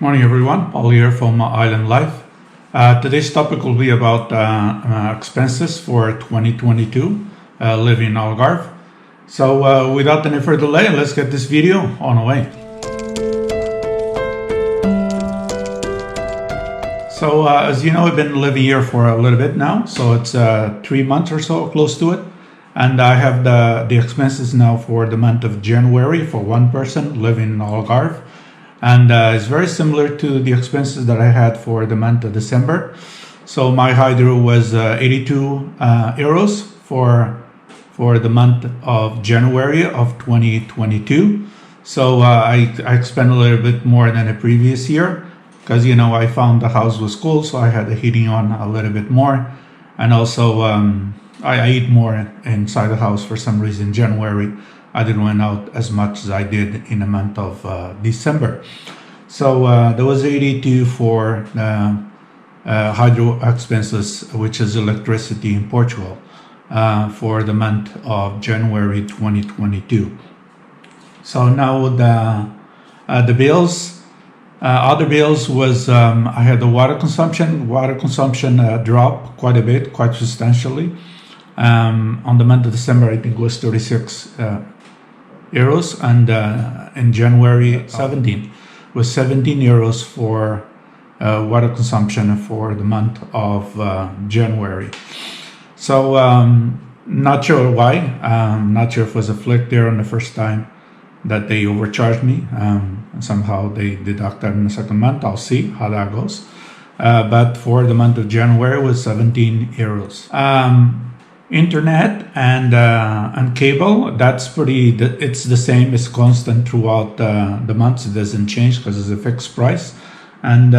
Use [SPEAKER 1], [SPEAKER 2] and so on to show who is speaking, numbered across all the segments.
[SPEAKER 1] Morning everyone, Paul here from Island Life. Today's topic will be about expenses for 2022 living in Algarve. So without any further delay, let's get this video on the way. So as you know, I've been living here for a little bit now, so it's 3 months or so, close to it. And I have the expenses now for the month of January for one person living in Algarve. And it's very similar to the expenses that I had for the month of December. So my hydro was 82 euros for the month of January of 2022. So I spent a little bit more than the previous year because, you know, I found the house was cool, so I had the heating on a little bit more. And also I eat more inside the house for some reason. January I didn't went out as much as I did in the month of December. So there was 82 for hydro expenses, which is electricity in Portugal, for the month of January 2022. So now the bills, other bills was I had the water consumption. Water consumption dropped quite a bit, quite substantially. On the month of December, I think it was 36 euros, and in January 17 was 17 euros for water consumption for the month of January. So not sure why. Not sure if it was a flick there on the first time that they overcharged me. Somehow they deduct that in the second month. I'll see how that goes. But for the month of January it was 17 euros. Internet and cable, that's pretty, it's the same, it's constant throughout the months. It doesn't change because it's a fixed price. And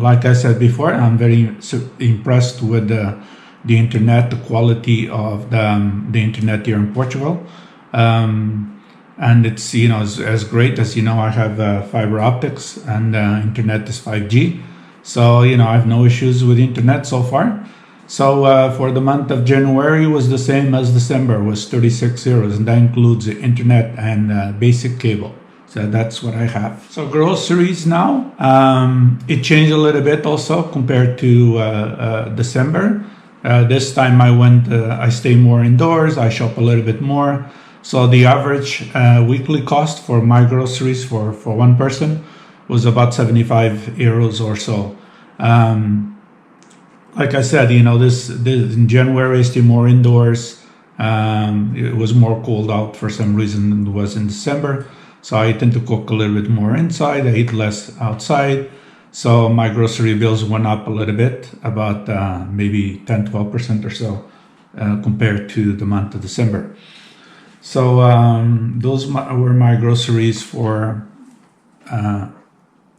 [SPEAKER 1] like I said before, I'm very impressed with the internet, the quality of the internet here in Portugal. And it's, you know, as great as, you know, I have fiber optics, and internet is 5G. So, you know, I have no issues with internet so far. So for the month of January was the same as December, was 36 euros, and that includes the internet and basic cable. So that's what I have. So groceries now, it changed a little bit also compared to December. This time I stay more indoors, I shop a little bit more. So the average weekly cost for my groceries for one person was about 75 euros or so. Like I said, you know, this in January I stay more indoors. It was more cold out for some reason than it was in December. So I tend to cook a little bit more inside. I eat less outside. So my grocery bills went up a little bit, about maybe 10-12% or so compared to the month of December. So those were my groceries for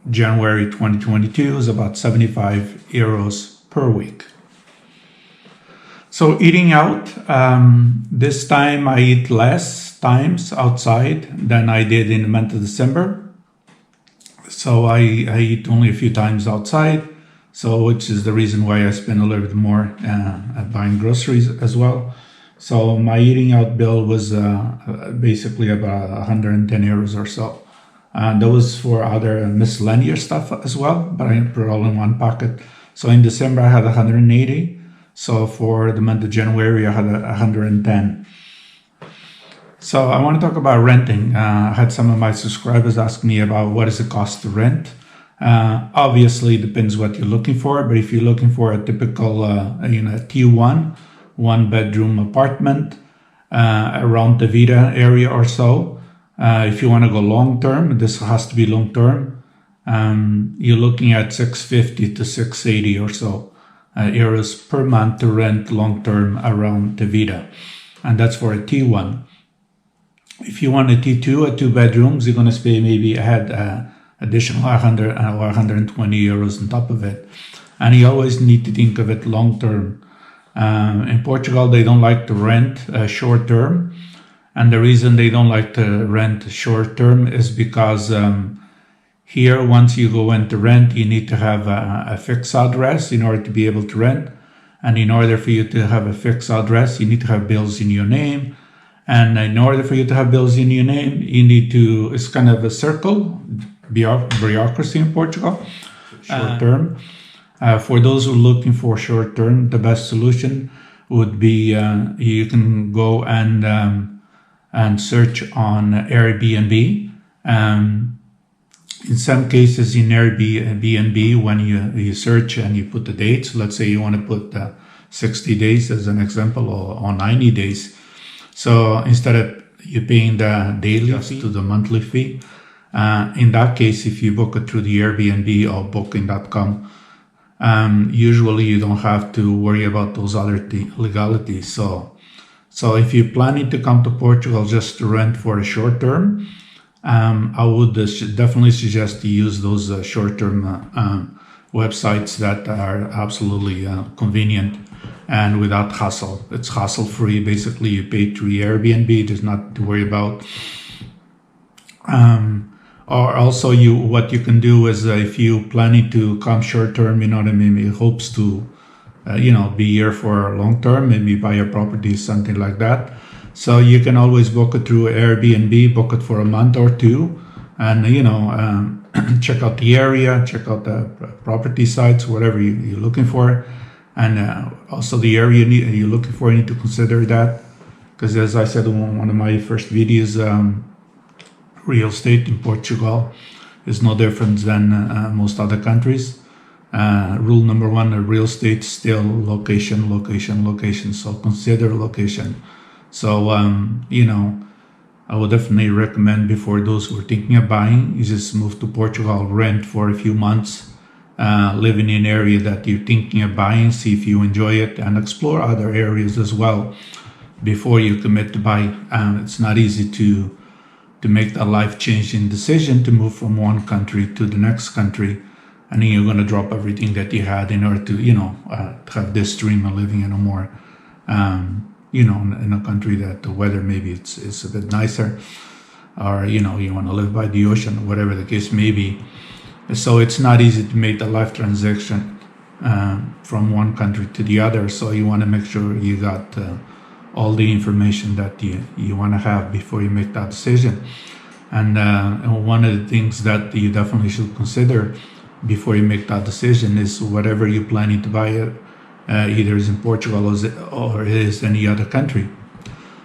[SPEAKER 1] January 2022. It was about 75 euros per week. So eating out, this time I eat less times outside than I did in the month of December. So I eat only a few times outside, so which is the reason why I spend a little bit more buying groceries as well. So my eating out bill was basically about 110 euros or so. That was for other miscellaneous stuff as well, but I put it all in one pocket. So in December I had 180. So for the month of January I had 110. So I want to talk about renting. I had some of my subscribers ask me about what is the cost to rent. Obviously it depends what you're looking for, but if you're looking for a typical T1 one bedroom apartment around the Vida area or so, if you want to go long term, this has to be long term. You're looking at 650 to 680 or so euros per month to rent long term around the Vida, and that's for a T1. If you want a T2, a 2 bedrooms, you're going to pay maybe additional 100 or 120 euros on top of it, and you always need to think of it long term. In Portugal, they don't like to rent short term, and the reason they don't like to rent short term is because here, once you go into rent, you need to have a fixed address in order to be able to rent. And in order for you to have a fixed address, you need to have bills in your name. And in order for you to have bills in your name, you need to, it's kind of a circle. bureaucracy in Portugal, short term. For those who are looking for short term, the best solution would be you can go and search on Airbnb. In some cases, in Airbnb, when you search and you put the dates, let's say you want to put 60 days as an example, or 90 days. So instead of you paying the daily fee to the monthly fee, in that case, if you book it through the Airbnb or booking.com, usually you don't have to worry about those other legalities. So if you're planning to come to Portugal just to rent for a short term, I would definitely suggest to use those short-term websites that are absolutely convenient and without hassle. It's hassle-free. Basically, you pay through Airbnb. There's nothing to worry about. Or also, what you can do is if you planning to come short-term, you know what I mean, it hopes to, be here for long-term, maybe buy a property, something like that. So you can always book it through Airbnb, book it for a month or two, and check out the area, check out the property sites, whatever you're looking for, and also the area you're looking for. You need to consider that, because as I said in one of my first videos, real estate in Portugal is no different than most other countries. Rule number one: real estate still location, location, location. So consider location. So, I would definitely recommend, before those who are thinking of buying, you just move to Portugal, rent for a few months, live in an area that you're thinking of buying, see if you enjoy it, and explore other areas as well before you commit to buy. It's not easy to make that life-changing decision to move from one country to the next country, and then you're going to drop everything that you had in order to, have this dream of living in a more in a country that the weather maybe it's a bit nicer, or you want to live by the ocean, whatever the case may be. So it's not easy to make the life transition from one country to the other. So you want to make sure you got all the information that you want to have before you make that decision. And one of the things that you definitely should consider before you make that decision is whatever you're planning to buy it. Either is in Portugal or it is any other country.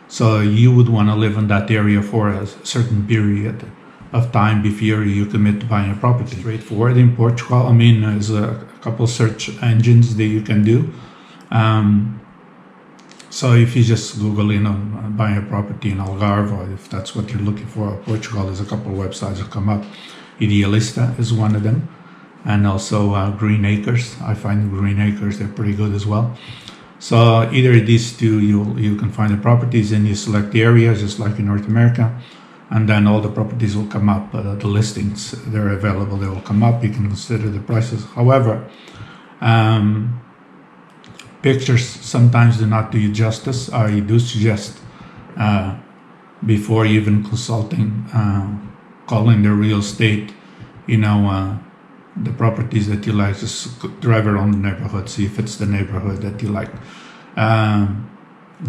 [SPEAKER 1] So you would want to live in that area for a certain period of time before you commit to buying a property. Straightforward in Portugal. I mean, there's a couple search engines that you can do. So if you just Google, buying a property in Algarve, or if that's what you're looking for, Portugal, there's a couple of websites that come up. Idealista is one of them. And also Green Acres. I find Green Acres, they're pretty good as well. So either of these two, you can find the properties, and you select the area, just like in North America, and then all the properties will come up. The listings, they're available, they will come up. You can consider the prices. However, pictures sometimes do not do you justice. I do suggest before even consulting, calling the real estate, the properties that you like, just drive around the neighborhood, see if it's the neighborhood that you like.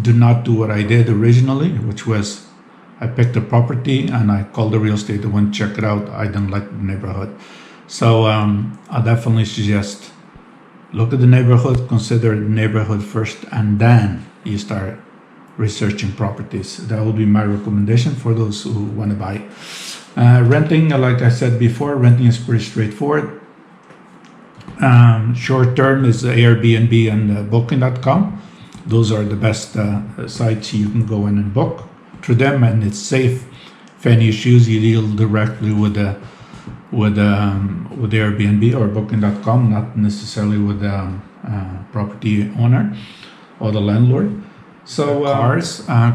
[SPEAKER 1] Do not do what I did originally, which was I picked a property and I called the real estate, I went check it out. I didn't like the neighborhood. So I definitely suggest look at the neighborhood, consider the neighborhood first, and then you start researching properties. That would be my recommendation for those who want to buy. Renting, like I said before, renting is pretty straightforward. Short term is Airbnb and Booking.com. Those are the best sites you can go in and book through them, and it's safe. If any issues, you deal directly with Airbnb or Booking.com, not necessarily with the property owner or the landlord. So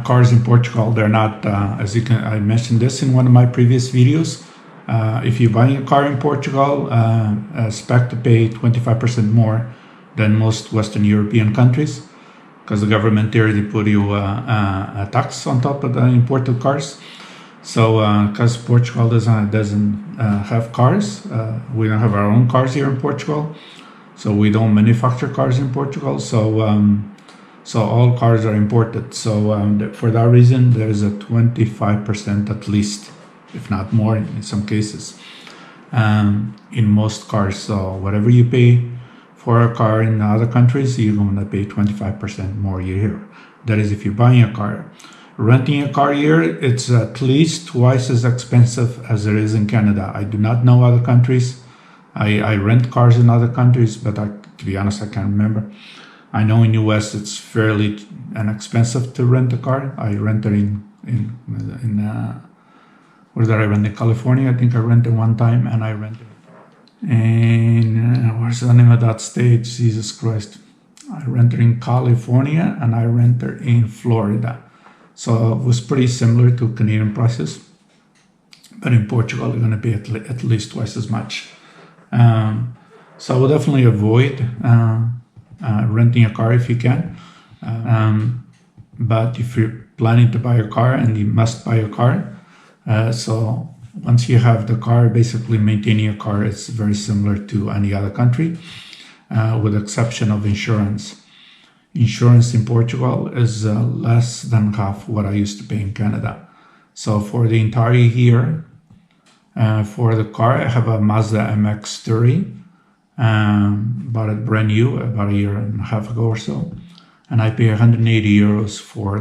[SPEAKER 1] cars in Portugal, they're not, I mentioned this in one of my previous videos. If you're buying a car in Portugal, expect to pay 25% more than most Western European countries, because the government there, they put you a tax on top of the imported cars. So because Portugal doesn't have cars, we don't have our own cars here in Portugal. So we don't manufacture cars in Portugal. So all cars are imported. So for that reason, there is a 25% at least, if not more in some cases. in most cars. So whatever you pay for a car in other countries, you're going to pay 25% more here. That is if you're buying a car. Renting a car here, it's at least twice as expensive as it is in Canada. I do not know other countries. I rent cars in other countries, but to be honest, I can't remember. I know in US it's fairly inexpensive to rent a car. I rented where did I rent? In California. I think I rented one time, and I rented. And where's the name of that state? Jesus Christ. I rented in California and I rented in Florida. So it was pretty similar to Canadian prices. But in Portugal, you're going to pay at least twice as much. So I would definitely avoid renting a car if you can. But if you're planning to buy a car, and you must buy a car, so once you have the car, basically maintaining a car is very similar to any other country, with the exception of insurance. Insurance in Portugal is less than half what I used to pay in Canada. So for the entire year, for the car, I have a Mazda MX-30, bought it brand new about a year and a half ago or so, and I pay 180 euros for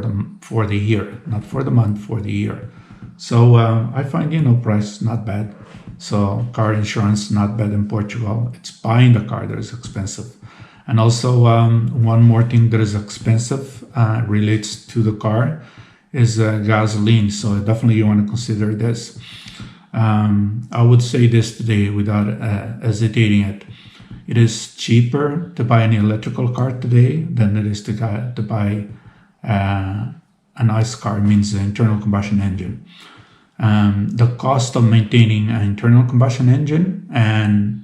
[SPEAKER 1] the year, not for the month, for the year. So I find, price not bad. So car insurance not bad in Portugal. It's buying the car that is expensive. And also one more thing that is expensive relates to the car is gasoline. So definitely you want to consider this. I would say this today without hesitating it. It is cheaper to buy an electrical car today than it is to buy an ICE car, means the internal combustion engine. The cost of maintaining an internal combustion engine and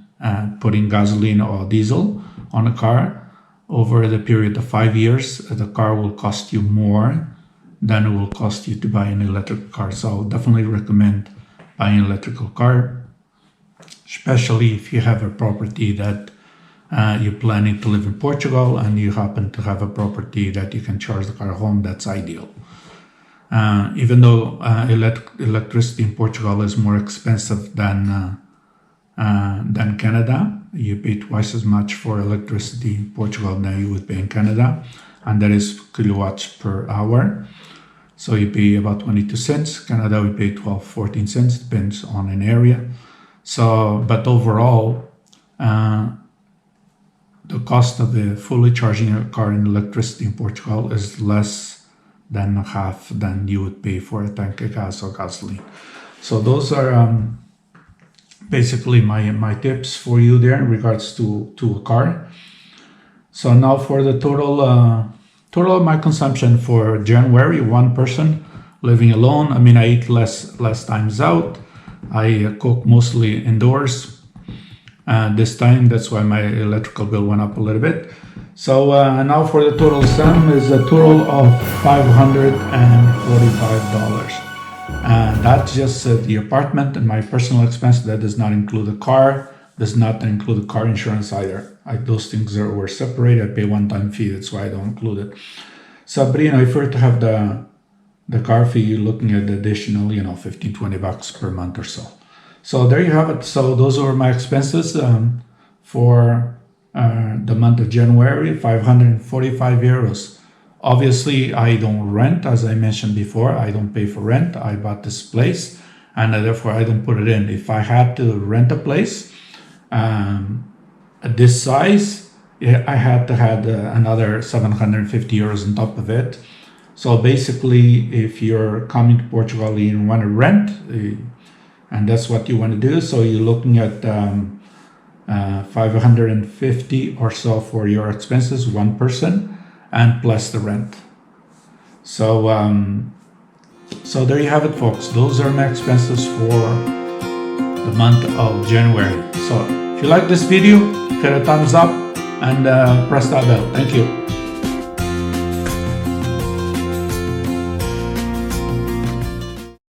[SPEAKER 1] putting gasoline or diesel on a car over the period of 5 years, the car will cost you more than it will cost you to buy an electric car. So I would definitely recommend buying an electrical car, especially if you have a property that you're planning to live in Portugal and you happen to have a property that you can charge the car home. That's ideal. Even though electricity in Portugal is more expensive than Canada, you pay twice as much for electricity in Portugal than you would pay in Canada, and that is kilowatts per hour. So you pay about 22 cents. Canada, we pay 12, 14 cents, depends on an area. So, but overall, the cost of the fully charging a car in electricity in Portugal is less than half than you would pay for a tank of gas or gasoline. So those are basically my tips for you there in regards to a car. So now for the total of my consumption for January, one person living alone. I mean, I eat less times out. I cook mostly indoors. This time, that's why my electrical bill went up a little bit. So now for the total sum is a total of $545. That's just the apartment and my personal expense. That does not include the car, does not include the car insurance either. Those things were separated. I pay one-time fee, that's why I don't include it. So, but if you were to have the car fee, you're looking at additional, $15-20 per month or so. So there you have it. So those were my expenses for the month of January, 545 euros. Obviously, I don't rent, as I mentioned before. I don't pay for rent. I bought this place, and therefore I don't put it in. If I had to rent a place at this size, I had to have another 750 euros on top of it. So basically, if you're coming to Portugal and you want to rent, and that's what you want to do, so you're looking at 550 or so for your expenses, one person, and plus the rent. So so there you have it, folks. Those are my expenses for the month of January. So if you like this video, hit a thumbs up and press that bell. Thank you.